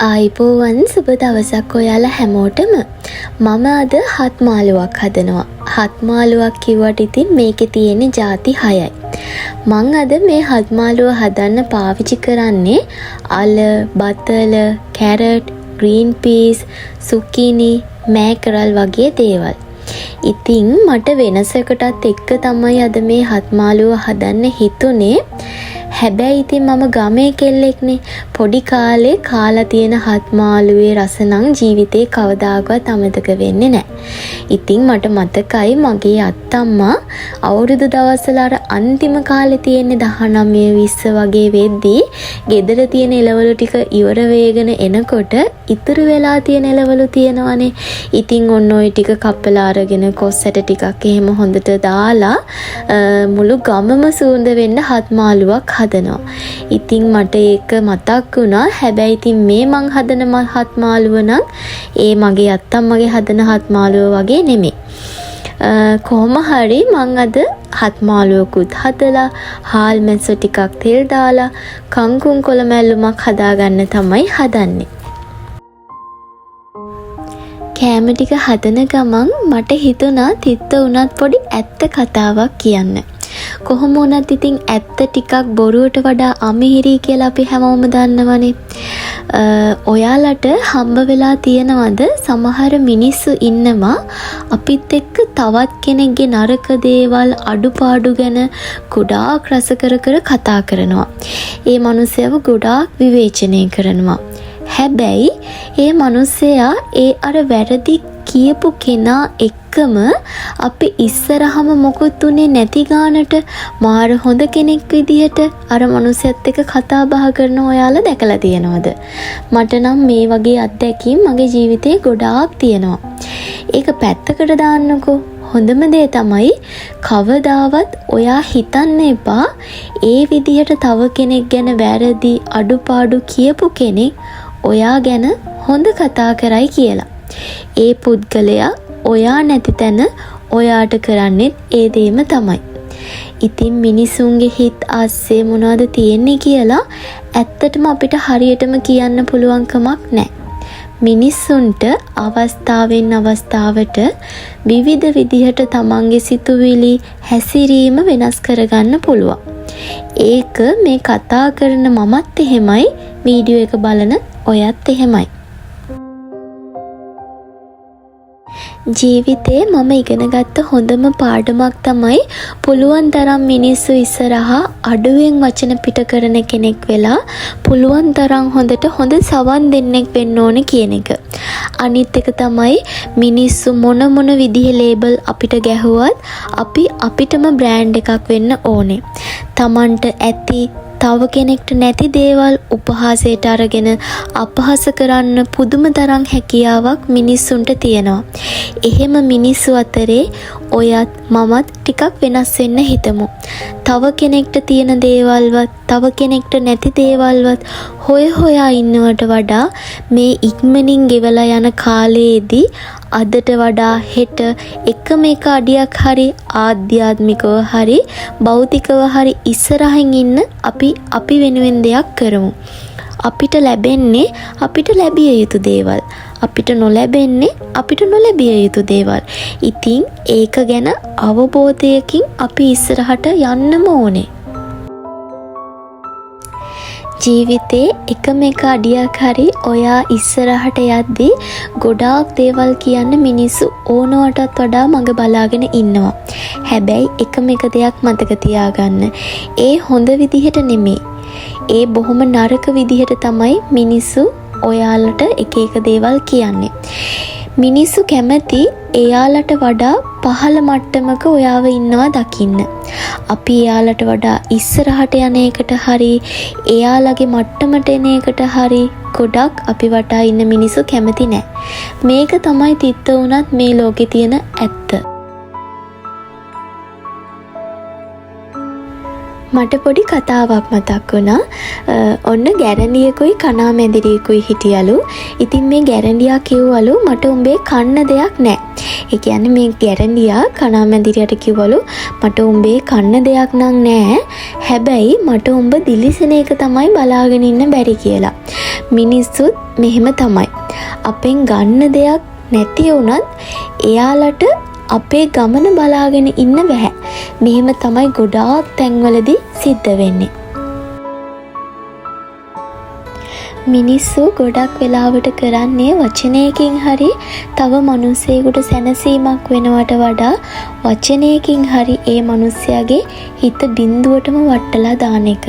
ආයිබෝවන් සුබ දවසක් ඔයාලා හැමෝටම. මම අද හත් මාළුවක් හදනවා. හත් මාළුවක් කිව්වට ඉතින් මේකේ තියෙන්නේ ಜಾති 6යි. මං අද මේ හත් මාළුව හදන්න පාවිච්චි කරන්නේ අල, බතල, කැරට්, ග්‍රීන් පීස්, සුකිනි, මෑකරල් වගේ දේවල්. ඉතින් මට වෙනසකටත් එක්ක තමයි අද මේ හත් මාළුව හදන්න හිතුනේ. හැබැයි ඉතින් මම ගමේ කෙල්ලෙක්නේ. පොඩි කාලේ කාලා තියෙන හත් මාළුවේ රස නම් ජීවිතේ කවදාකවත් අමතක වෙන්නේ නැහැ. ඉතින් මට මතකයි මගේ අත්තම්මා අවුරුදු දවස්වල අර අන්තිම කාලේ තියෙන 19 20 වගේ වෙද්දී ගෙදර තියෙන එළවලු ටික ඉවර වෙගෙන එනකොට ඉතුරු වෙලා තියෙන එළවලු තියෙනවනේ. ඉතින් ඔන්න ඔය ටික කපලා අරගෙන කොස්සට ටිකක් එහෙම හොඳට දාලා මුළු ගමම සූඳ වෙන්න හත් මාළුවක් හදනවා. ඉතින් මට ඒක මතක් වුණා. හැබැයි ඉතින් මේ මං හදන හත් මාළුව නම් ඒ මගේ අත්තම්මගේ හදන හත් මාළුව වගේ නෙමෙයි. කොහොම හරි මං අද හත් මාළුවකුත් හදලා හාල් මැස්සෝ ටිකක් තෙල් දාලා කංකුම් කොළ මැල්ලුමක් හදාගන්න තමයි හදන්නේ. කෑම ටික හදන ගමන් මට හිතුණා තිත්ත උනත් පොඩි ඇත්ත කතාවක් කියන්න. කොහොම වුණත් ඉතින් ඇත්ත ටිකක් බොරුවට වඩා අමිහිරි කියලා අපි හැමෝම දන්නවනේ. ඔයාලට හම්බ වෙලා තියෙනවද සමහර මිනිස්සු ඉන්නවා අපිත් එක්ක තවත් කෙනෙක්ගේ නරක දේවල් අඩුපාඩු ගැන ගොඩාක් රස කර කතා කරනවා. ඒ මනුස්සයව ගොඩාක් විවේචනය කරනවා. හැබැයි ඒ මනුස්සයා ඒ අර වැරදි කියපු කෙනා එක්කම අපි ඉස්සරහම මොකුත් උනේ නැති ගානට මාර හොඳ කෙනෙක් විදිහට අර මනුස්සයත් එක්ක කතා බහ කරන ඔයාලා දැකලා තියෙනවද? මට නම් මේ වගේ අත්දැකීම් මගේ ජීවිතේ ගොඩාක් තියෙනවා. ඒක පැත්තකට දාන්නකෝ. හොඳම දේ තමයි කවදාවත් ඔයා හිතන්න එපා ඒ විදිහට තව කෙනෙක් ගැන වැරදි අඩුපාඩු කියපු කෙනෙක් ඔයා ගැන හොඳ කතා කරයි කියලා. ඒ පුද්ගලයා ඔයා නැති තැන ඔයාට කරන්නේ ඒ දේම තමයි. ඉතින් මිනිසුන්ගේ හිත ආස්සේ මොනවද තියෙන්නේ කියලා ඇත්තටම අපිට හරියටම කියන්න පුළුවන් කමක් නැහැ. මිනිස්සුන්ට අවස්ථාවෙන් අවස්ථාවට විවිධ විදිහට තමන්ගේ සිතුවිලි හැසිරීම වෙනස් කරගන්න පුළුවන්. ඒක මේ කතා කරන මමත් එහෙමයි, වීඩියෝ එක බලන ඔයත් එහෙමයි. ජීවිතේ මම ඉගෙනගත්ත හොඳම පාඩමක් තමයි පුළුවන් තරම් මිනිස්සු ඉස්සරහා අඩුවෙන් වචන පිට කරන කෙනෙක් වෙලා පුළුවන් තරම් හොඳට හොඳ සවන් දෙන්නෙක් වෙන්න ඕනේ කියන එක. අනිත් එක තමයි මිනිස්සු මොන විදිහේ ලේබල් අපිට ගැහුවත් අපි අපිටම බ්‍රෑන්ඩ් එකක් වෙන්න ඕනේ. Tamanට ඇති තව කෙනෙක්ට නැති දේවල් උපහාසයට අරගෙන අපහාස කරන්න පුදුම තරම් හැකියාවක් මිනිස්සුන්ට තියෙනවා. එහෙම මිනිස්සු අතරේ ඔයත් මමත් ටිකක් වෙනස් වෙන්න හිතමු. තව කෙනෙක්ට තියෙන දේවල්වත් තව කෙනෙක්ට නැති දේවල්වත් හොයා ඉන්නවට වඩා මේ ඉක්මනින් ගෙවලා යන කාලයේදී අදට වඩා හෙට එකම එක අඩියක් හරි ආධ්‍යාත්මිකව හරි භෞතිකව හරි ඉස්සරහින් ඉන්න අපි වෙනුවෙන් දෙයක් කරමු. අපිට ලැබෙන්නේ අපිට ලැබිය යුතු දේවල්. අපිට නොලැබෙන්නේ අපිට නොලැබිය යුතු දේවල්. ඉතින් ඒක ගැන අවබෝධයකින් අපි ඉස්සරහට යන්නම ඕනේ. ජීවිතේ එකම එක අඩියක් හරි ඔයා ඉස්සරහට යද්දී ගොඩාක් දේවල් කියන්න මිනිස්සු ඕනවටත් වඩා මඟ බලාගෙන ඉන්නවා. හැබැයි එකම එක දෙයක් මතක තියාගන්න. ඒ හොඳ විදිහට නෙමෙයි. ඒ බොහොම නරක විදිහට තමයි මිනිස්සු ඔයාලට එක දේවල් කියන්නේ. මිනිස්සු කැමති එයාලට වඩා පහළ මට්ටමක ඔයාව ඉන්නවා දකින්න. අපි එයාලට වඩා ඉස්සරහට යන එකට හරි එයාලගේ මට්ටමට එන එකට හරි ගොඩක් අපි වටා ඉන්න මිනිස්සු කැමති නැහැ. මේක තමයි තිත්ත උනත් මේ ලෝකේ තියෙන ඇත්ත. මට පොඩි කතාවක් මතක් වුණා. ඔන්න ගැරන්ඩියකුයි කනා මැදිරියකුයි හිටියලු. ඉතින් මේ ගැරන්ඩියා කිව්වලු මට උඹේ කන්න දෙයක් නැහැ. ඒ කියන්නේ මේ ගැරන්ඩියා කනා මැදිරියට කිව්වලු මට උඹේ කන්න දෙයක් නම් නැහැ. හැබැයි මට උඹ දිලිසෙන එක තමයි බලාගෙන ඉන්න බැරි කියලා. මිනිස්සුත් මෙහෙම තමයි. අපෙන් ගන්න දෙයක් නැති වුණත් එයාලට අපේ ගමන බලාගෙන ඉන්න බෑ. මෙහෙම තමයි ගොඩාක් තැන්වලදී සිද්ධ වෙන්නේ. මිනිස්සු ගොඩක් වෙලාවට කරන්නේ වචනයකින් හරි තව මිනිසෙකුට සැනසීමක් වෙනවට වඩා වචනයකින් හරි ඒ මිනිස්යාගේ හිත බිඳුවටම වටලා දාන එක.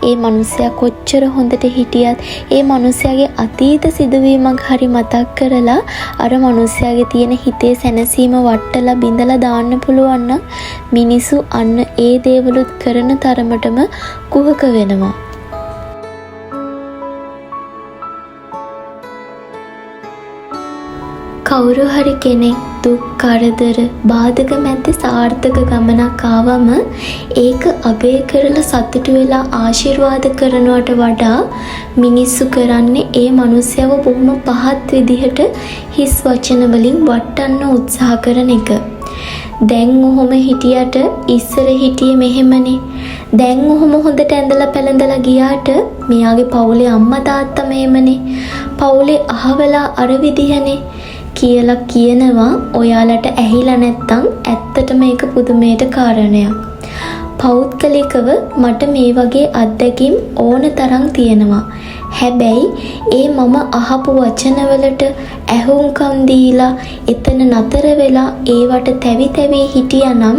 ඒ මිනිසයා කොච්චර හොඳට හිටියත් ඒ මිනිස්යාගේ අතීත සිදුවීමක් හරි මතක් කරලා අර මිනිස්යාගේ තියෙන හිතේ සැනසීම වටලා බිඳලා දාන්න පුළුවන් නම් මිනිසු අන්න ඒ දේවලුත් කරන තරමටම කුහක වෙනවා. කවුරු හරි කෙනෙක් දුක් කරදර බාධක මැද්දේ සාර්ථක ගමනක් ආවම ඒක අගය කරලා සතුටු වෙලා ආශිර්වාද කරනවට වඩා මිනිස්සු කරන්නේ ඒ මිනිස්යව බොහොම පහත් විදිහට හිස් වචන වලින් වටන්න උත්සාහ කරන එක. දැන් ඔහොම හිටියට ඉස්සර හිටියේ මෙහෙමනේ. දැන් ඔහොම හොඳට ඇඳලා පැළඳලා ගියාට මෙයාගේ පවුලේ අම්මා තාත්තා මෙහෙමනේ. පවුලේ අහවලා අර විදිහනේ කියලා කියනවා. ඔයාලට ඇහිලා නැත්තම් ඇත්තටම ඒක පුදුමයට කාරණයක්. පෞද්ගලිකව මට මේ වගේ අත්දැකීම් ඕන තරම් තියෙනවා. හැබැයි ඒ මම අහපු වචනවලට ඇහුම්කන් දීලා එතන නතර වෙලා ඒවට තැවි හිටියානම්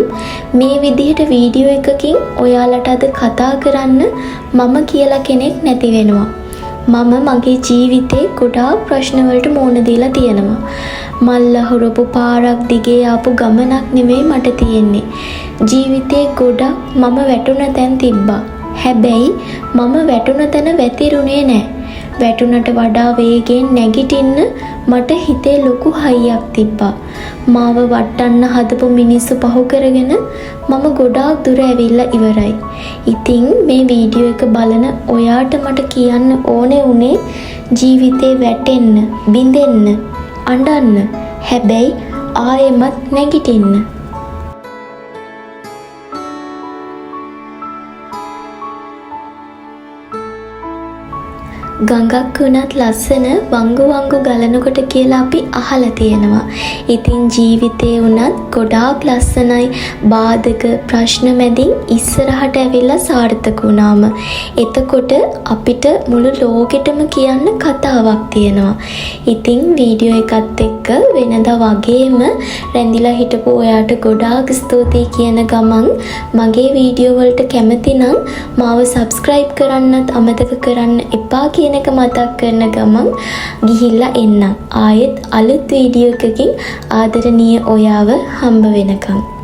මේ විදිහට වීඩියෝ එකකින් ඔයාලට අද කතා කරන්න මම කියලා කෙනෙක් නැති වෙනවා. මම මගේ ජීවිතේ ගොඩාක් ප්‍රශ්න වලට මුහුණ දීලා තියෙනවා. මල්ල හොරපු පාරක් දිගේ ආපු ගමනක් නෙමෙයි මට තියෙන්නේ. ජීවිතේ ගොඩක් මම වැටුණ තැන් තිබ්බා. හැබැයි මම වැටුණ තැන වැතිරුණේ නැහැ. වැටුණට වඩා වේගෙන් නැගිටින්න මට හිතේ ලොකු හයියක් තිබ්බා. මාව වටන්න හදපු මිනිස්සු පහු කරගෙන මම ගොඩාක් දුර ඇවිල්ලා ඉවරයි. ඉතින් මේ වීඩියෝ එක බලන ඔයාට මට කියන්න ඕනේ උනේ ජීවිතේ වැටෙන්න, බිඳෙන්න, අඬන්න. හැබැයි ආයෙමත් නැගිටින්න. ගඟක් වුණත් ලස්සන වංගු වංගු ගලනකොට කියලා අපි අහලා තියෙනවා. ඉතින් ජීවිතේ වුණත් ගොඩාක් ලස්සනයි. බාධක ප්‍රශ්න මැදින් ඉස්සරහට ඇවිල්ලා සාර්ථක වුණාම එතකොට අපිට මුළු ලෝකෙටම කියන්න කතාවක් තියෙනවා. ඉතින් වීඩියෝ එකත් එක්ක වෙනදා වගේම රැඳිලා හිටපු ඔයාට ගොඩාක් ස්තුතියි කියන ගමන් මගේ වීඩියෝ වලට කැමති නම් මාව subscribe කරන්නත් අමතක කරන්න එපා කියන එක මතක් කරන ගමන් ගිහිල්ලා එන්න. ආයෙත් අලුත් වීඩියෝ එකකින් ආදරණීය ඔයාව හම්බ වෙනකම්.